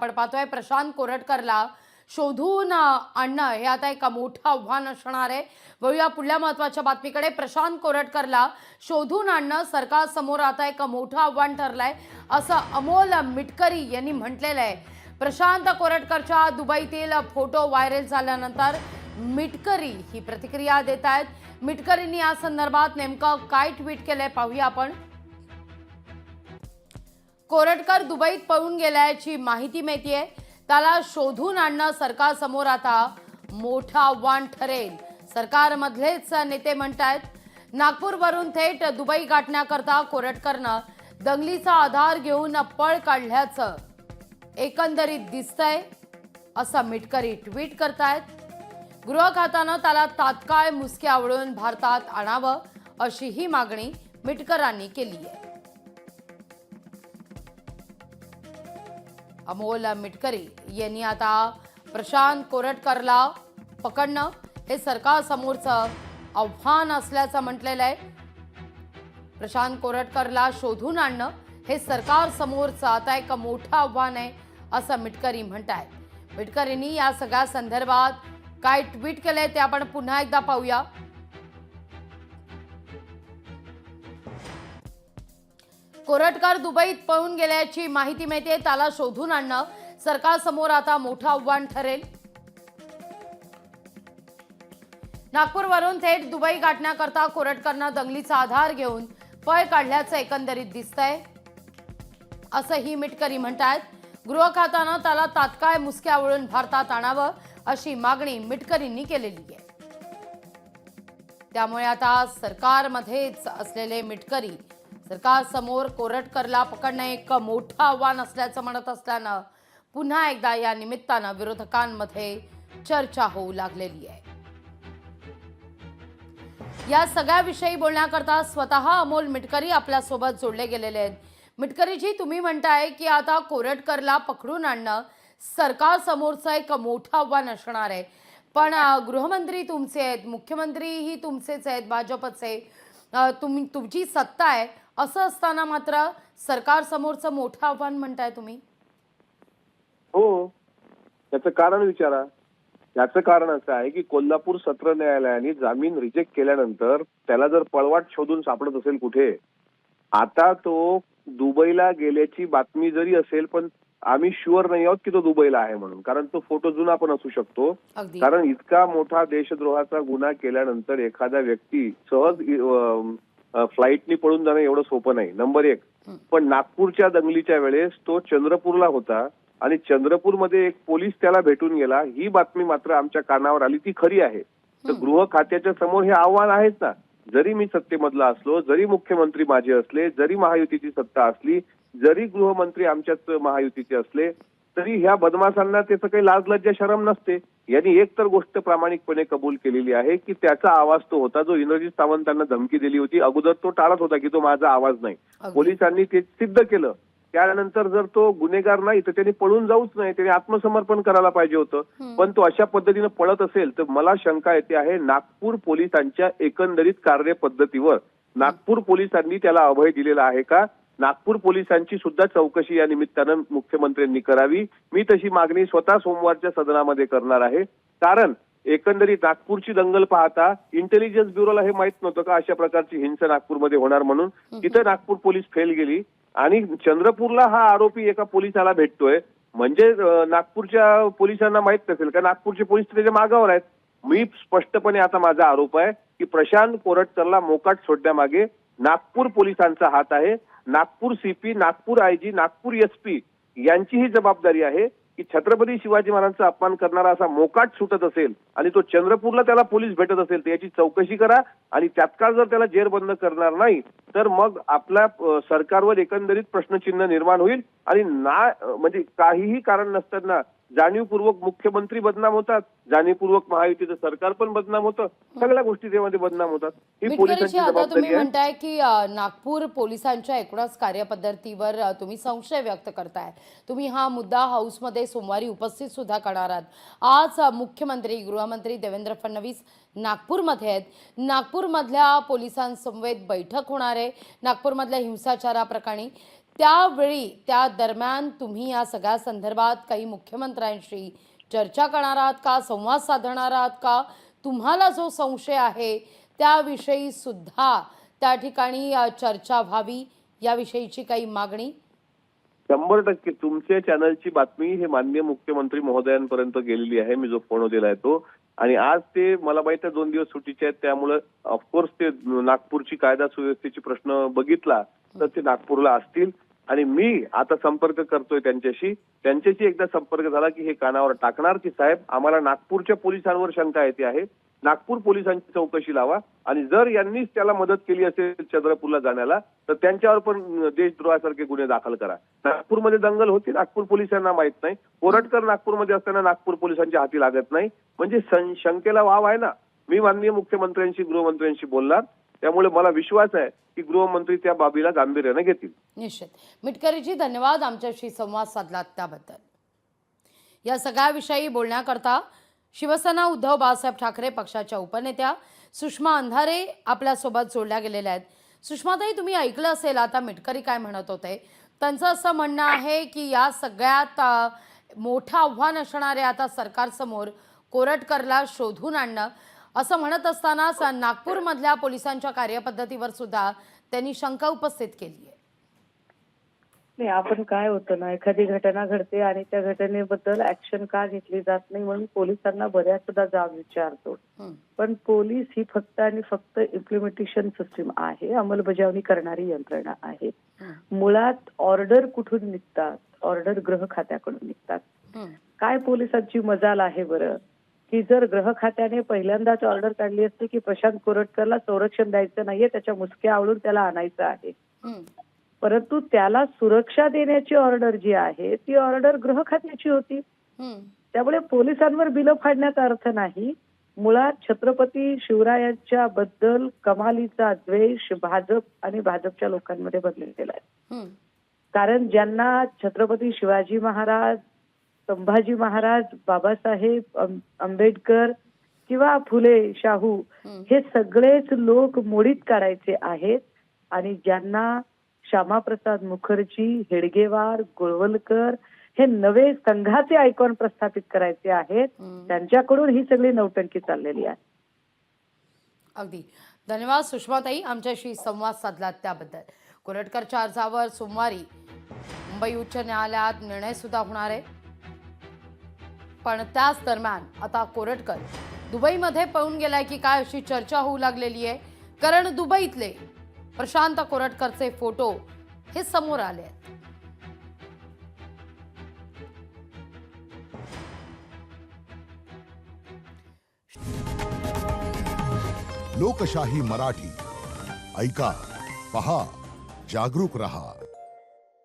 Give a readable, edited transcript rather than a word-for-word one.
आपण पाहतोय प्रशांत कोरटकरला शोधून आणणं हे आता एक मोठं आव्हान असणार आहे। वळूया पुढल्या महत्त्वाच्या बातमीकडे। प्रशांत कोरटकरला शोधून आणणं सरकारसमोर आता एक मोठं आव्हान ठरलंय असं अमोल मिटकरी यांनी म्हटलेलं आहे। प्रशांत कोरटकरच्या दुबईतील फोटो व्हायरल झाल्यानंतर मिटकरी ही प्रतिक्रिया देत आहेत। मिटकरींनी या संदर्भात नेमकं काय ट्विट केलंय पाहूया आपण। कोरटकर दुबईत पळून गेल्याची माहिती मिळतेय, त्याला शोधून आणणं सरकारसमोर आता मोठं आव्हान ठरेल। सरकारमधलेच नेते म्हणतात नागपूरवरून थेट दुबई गाठण्याकरता कोरटकरनं दंगलीचा आधार घेऊन पळ काढल्याचं एकंदरीत दिसतंय असं मिटकरी ट्विट करतायत। गृह खात्यानं त्याला तात्काळ मुसके आवळून भारतात आणावं अशी ही मागणी मिटकरांनी केली आहे। अमोल मिटकरी यांनी आता प्रशांत कोरटकरला पकडणं हे सरकारसमोरचं आव्हान असल्याचं म्हटलेलं आहे। प्रशांत कोरटकरला शोधून आणणं हे सरकारसमोरचं आता एक मोठं आव्हान आहे असं मिटकरी म्हणतायत। मिटकरींनी या सगळ्या संदर्भात काय ट्विट केलंय ते आपण पुन्हा एकदा पाहूया। कोरटकर दुबईत पळून गेल्याची माहिती मिळते, त्याला शोधून आणणं सरकारसमोर आता मोठं आव्हान ठरेल। नागपूरवरून थेट दुबई गाठण्याकरता कोरटकरनं दंगलीचा आधार घेऊन पळ काढल्याचं एकंदरीत दिसतंय असंही मिटकरी म्हणतायत। गृह खात्यानं त्याला तात्काळ मुसके आवळून भारतात आणावं अशी मागणी मिटकरींनी केलेली आहे। त्यामुळे आता सरकारमध्येच असलेले मिटकरी सरकारसमोर कोरटकरला पकडणं एक मोठं आव्हान असल्याचं म्हणत असल्यानं पुन्हा एकदा या निमित्तानं विरोधकांमध्ये चर्चा होऊ लागलेली आहे। या सगळ्याविषयी बोलण्याकरता स्वतः अमोल मिटकरी आपल्या सोबत जोडले गेलेले आहेत। मिटकरीजी, तुम्ही म्हणताय की आता कोरटकरला पकडून आणणं सरकारसमोरचं एक मोठं आव्हान असणार आहे, पण गृहमंत्री तुमचे आहेत, मुख्यमंत्रीही तुमचेच आहेत, भाजपचे, तुमची सत्ता आहे, असं असताना मात्र सरकारसमोरचं मोठं आव्हान म्हणताय तुम्ही? हो, त्याचं कारण विचारा। याचं कारण असं आहे की कोल्हापूर सत्र न्यायालयाने जामीन रिजेक्ट केल्यानंतर त्याला जर पळवाट शोधून सापडत असेल कुठे, आता तो दुबईला गेल्याची बातमी जरी असेल पण आम्ही शुअर नाही आहोत की तो दुबईला आहे म्हणून, कारण तो फोटो जुना पण असू शकतो। कारण इतका मोठा देशद्रोहाचा गुन्हा केल्यानंतर एखादा व्यक्ती सहज फ्लाईटनी पळून जाणं एवढं सोपं नाही, नंबर एक। पण नागपूरच्या दंगलीच्या वेळेस तो चंद्रपूरला होता आणि चंद्रपूरमध्ये एक पोलीस त्याला भेटून गेला, ही बातमी मात्र आमच्या कानावर आली, ती खरी आहे। तर गृह खात्याच्या समोर हे आव्हान आहेच ना। जरी मी सत्तेमधला असलो, जरी मुख्यमंत्री माझे असले, जरी महायुतीची सत्ता असली, जरी गृहमंत्री आमच्याच महायुतीचे असले, तरी ह्या बदमाशांना त्याचं काही लाज लज्जा शरम नसते। यांनी एक तर गोष्ट प्रामाणिकपणे कबूल केलेली आहे की त्याचा आवाज तो होता जो इंद्रजित सावंतांना धमकी दिली होती। अगोदर तो टाळत होता की तो माझा आवाज नाही, पोलिसांनी ते सिद्ध केलं। त्यानंतर जर तो गुन्हेगार नाही तर त्यांनी पळून जाऊच नाही, त्याने आत्मसमर्पण करायला पाहिजे होतं। पण तो अशा पद्धतीने पळत असेल तर मला शंका येते आहे नागपूर पोलिसांच्या एकंदरीत कार्यपद्धतीवर। नागपूर पोलिसांनी त्याला अभय दिलेला आहे का? नागपूर पोलिसांची सुद्धा चौकशी या निमित्तानं मुख्यमंत्र्यांनी करावी। मी तशी मागणी स्वतः सोमवारच्या सदनामध्ये करणार आहे। कारण एकंदरीत नागपूरची दंगल पाहता इंटेलिजन्स ब्युरोला हे माहित नव्हतं का अशा प्रकारची हिंसा नागपूरमध्ये होणार म्हणून? तिथे नागपूर पोलीस फेल गेली आणि चंद्रपूरला हा आरोपी एका पोलिसाला भेटतोय, म्हणजे नागपूरच्या पोलिसांना माहित नसेल का नागपूरचे पोलीस त्याच्या मागावर आहेत। मी स्पष्टपणे आता माझा आरोप आहे की प्रशांत कोरटकरला मोकाट सोडण्यामागे नागपूर पोलिसांचा हात आहे। Nagpur CP, Nagpur IG, Nagpur SP यांची ही जबाबदारी आहे की छत्रपती शिवाजी महाराजांचा अपमान करणारा असा मोकाट सुटत असेल आणि तो चंद्रपूरला त्याला पोलीस भेटत असेल तर याची चौकशी करा आणि तात्काळ जर त्याला जेरबंद करणार नाही तर मग आपल्या सरकारवर एकंदरीत प्रश्नचिन्ह निर्माण होईल आणि म्हणजे काहीही कारण नसताना जाणीवपूर्वक मुख्यमंत्री बदनाम होतात, जाणीवपूर्वक महायुतीचं सरकार पण बदनाम होतं, सगळ्या गोष्टी त्यामध्ये बदनाम होतात। ही पोलिसांची जबाबदारी तुम्ही म्हणताय की नागपूर पोलिसांच्या एकूणच कार्यपद्धतीवर तुम्ही संशय व्यक्त करताय। तुम्ही हा मुद्दा हाऊसमध्ये सोमवारी उपस्थित सुद्धा करणार आहात। आज मुख्यमंत्री गृहमंत्री देवेंद्र फडणवीस नागपूरमध्ये आहेत। नागपूरमधल्या पोलिसांसमवेत बैठक होणार आहे नागपूरमधल्या हिंसाचाराप्रकरणी। त्यावेळी त्या दरम्यान तुम्ही या सगळ्या संदर्भात काही मुख्यमंत्र्यांशी चर्चा करणार आहात का, संवाद साधणार आहात का? तुम्हाला जो संशय आहे त्याविषयी सुद्धा त्या ठिकाणी चर्चा व्हावी याविषयीची काही मागणी? 100% तुमच्या चॅनलची बातमी हे माननीय मुख्यमंत्री महोदयांपर्यंत गेलेली आहे. मी जो फोन दिलाय तो. आणि आज ते मला माहिती आहे 2 दिवस सुट्टीचे आहेत, त्यामुळे ऑफकोर्स ते नागपूरची कायदा सुव्यवस्थेची प्रश्न बघितला तर ते नागपूरला असतील. आणि मी आता संपर्क करतोय त्यांच्याशी एकदा संपर्क झाला की हे कानावर टाकणार की साहेब आम्हाला नागपूरच्या पोलिसांवर शंका येते आहे, नागपूर पोलिसांची चौकशी लावा आणि जर यांनीच त्याला मदत केली असेल चंद्रपूरला जाण्याला तर त्यांच्यावर पण देशद्रोहासारखे गुन्हे दाखल करा. नागपूरमध्ये दंगल होती, नागपूर पोलिसांना माहित नाही. कोरटकर नागपूरमध्ये असताना नागपूर पोलिसांच्या हाती लागत नाही, म्हणजे शंकेला वाव आहे ना. मी माननीय मुख्यमंत्र्यांशी गृहमंत्र्यांशी बोलणार, त्यामुळे मला विश्वास आहे की गृहमंत्री त्या बाबीला गांभीर्याने घेतील. निश्चित. मिटकरीजी, धन्यवाद आमच्याशी संवाद साधलात त्याबद्दल. या सगळ्याविषयी बोलण्याकरता शिवसेना उद्धव बाळासाहेब ठाकरे पक्षाच्या उपनेत्या सुषमा अंधारे आपल्यासोबत जोडल्या गेलेल्या आहेत. सुषमाताई, तुम्ही ऐकलं असेल आता मिटकरी काय म्हणत होते. त्यांचं असं म्हणणं आहे की या सगळ्यात मोठं आव्हान असणार आहे आता सरकारसमोर कोरटकरला शोधून आणणं, असं म्हणत असतानाच नागपूरमधल्या पोलिसांच्या कार्यपद्धतीवर सुद्धा त्यांनी शंका उपस्थित केली आहे. नाही, आपण काय होतं ना, एखादी घटना घडते आणि त्या घटनेबद्दल ऍक्शन का घेतली जात नाही म्हणून पोलिसांना बऱ्याचदा जाब विचारतो. पण पोलीस ही फक्त आणि फक्त इम्प्लिमेंटेशन सिस्टीम आहे, अंमलबजावणी करणारी यंत्रणा आहे. मुळात ऑर्डर कुठून निघतात? ऑर्डर गृह खात्याकडून निघतात. काय पोलिसांची मजाल आहे बरं की जर गृह खात्याने पहिल्यांदाच ऑर्डर काढली असती की प्रशांत कोरटकरला संरक्षण द्यायचं नाहीये, त्याच्या मुसक्या आवळून त्याला आणायचं आहे, परंतु त्याला सुरक्षा देण्याची ऑर्डर जी आहे ती ऑर्डर गृह खात्याची होती. त्यामुळे पोलिसांवर बिलं फाडण्याचा अर्थ नाही. मुळात छत्रपती शिवरायांच्या बद्दल कमालीचा द्वेष भाजप आणि भाजपच्या लोकांमध्ये बनलेला आहे. कारण ज्यांना छत्रपती शिवाजी महाराज, संभाजी महाराज, बाबासाहेब आंबेडकर किंवा फुले शाहू हे सगळेच लोक मोडीत काढायचे आहेत आणि ज्यांना श्यामाप्रसाद मुखर्जी, हेडगेवार, गोळवलकर हे नवे संघाचे आयकॉन प्रस्थापित करायचे आहेत, त्यांच्याकडून ही सगळी नौटंकी चाललेली आहे. अगदी धन्यवाद सुषमाताई, आमच्याशी संवाद साधलात त्याबद्दल. कोरटकरच्या अर्जावर सोमवारी मुंबई उच्च न्यायालयात निर्णय सुद्धा होणार आहे. पण त्याच दरम्यान आता कोरटकर दुबईमध्ये पळून गेलाय की काय अशी चर्चा होऊ लागलेली आहे. कारण दुबईतले प्रशांत कोरटकरचे फोटो हे समोर आले आहेत. लोकशाही मराठी ऐका, पहा, जागरूक रहा.